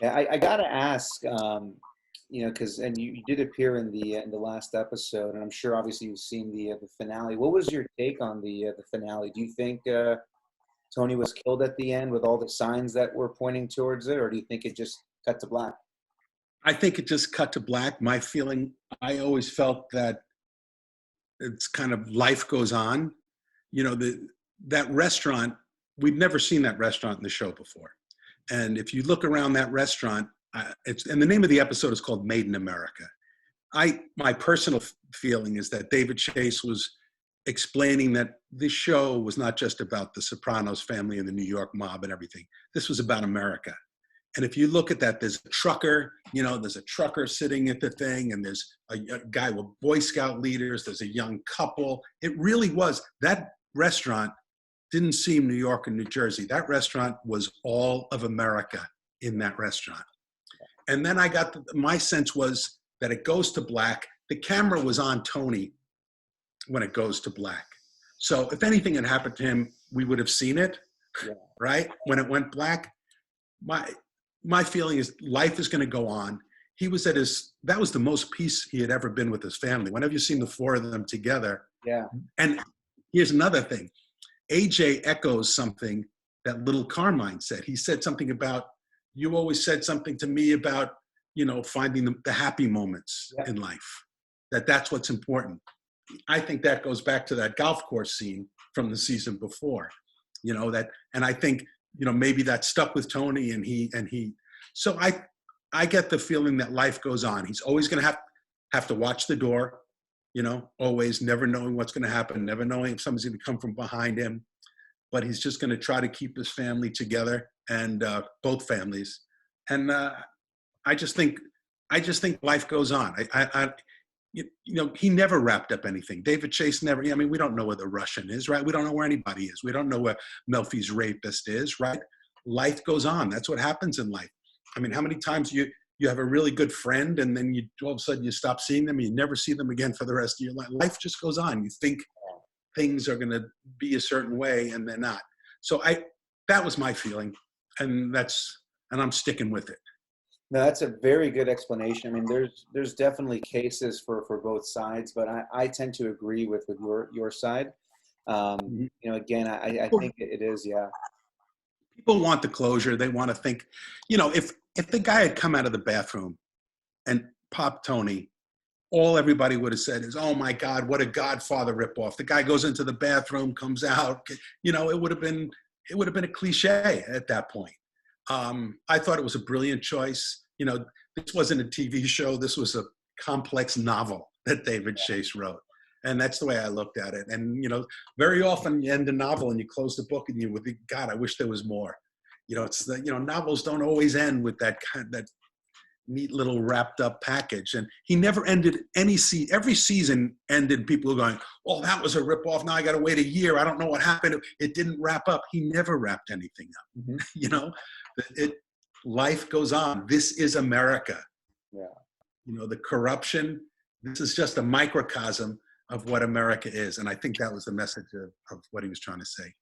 Yeah, I gotta ask, because and you did appear in the last episode, and I'm sure obviously you've seen the finale. What was your take on the finale? Do you think Tony was killed at the end with all the signs that were pointing towards it, or do you think it just cut to black? I think it just cut to black. My feeling, I always felt that it's kind of life goes on. That restaurant, we'd never seen that restaurant in the show before. And if you look around that restaurant, and the name of the episode is called Made in America. My personal feeling is that David Chase was explaining that this show was not just about the Sopranos family and the New York mob and everything. This was about America. And if you look at that, there's a trucker, there's a trucker sitting at the thing, and there's a guy with Boy Scout leaders, there's a young couple. It really was, that restaurant didn't seem New York and New Jersey. That restaurant was all of America in that restaurant. And then my sense was that it goes to black. The camera was on Tony when it goes to black. So if anything had happened to him, we would have seen it, right? When it went black, my feeling is life is going to go on. That was the most peace he had ever been with his family. Whenever you've seen the four of them together. Yeah. And here's another thing. AJ echoes something that Little Carmine said. He said something about, you always said something to me about, finding the happy moments in life, that's what's important. I think that goes back to that golf course scene from the season before, and I think, maybe that stuck with Tony so I get the feeling that life goes on. He's always going to have to watch the door, always never knowing what's going to happen, never knowing if somebody's going to come from behind him, but he's just going to try to keep his family together and both families. And I just think life goes on. He never wrapped up anything. David Chase never, we don't know where the Russian is, right? We don't know where anybody is. We don't know where Melfi's rapist is, right? Life goes on. That's what happens in life. How many times you have a really good friend and then all of a sudden you stop seeing them and you never see them again for the rest of your life. Life just goes on. You think things are going to be a certain way and they're not. So that was my feeling, and I'm sticking with it. No, that's a very good explanation. There's definitely cases for both sides, but I tend to agree with your side. Again, I think it is, yeah. People want the closure. They want to think, if the guy had come out of the bathroom and popped Tony, all everybody would have said is, oh my God, what a Godfather ripoff. The guy goes into the bathroom, comes out, it would have been a cliche at that point. I thought it was a brilliant choice. This wasn't a TV show. This was a complex novel that David Chase wrote. And that's the way I looked at it. And, very often you end a novel and you close the book and you would think, God, I wish there was more. Novels don't always end with that neat little wrapped up package. And he never ended every season ended, people going, oh, that was a ripoff. Now I got to wait a year. I don't know what happened. It didn't wrap up. He never wrapped anything up. Mm-hmm. Life goes on. This is America. Yeah. The corruption, this is just a microcosm of what America is. And I think that was the message of what he was trying to say.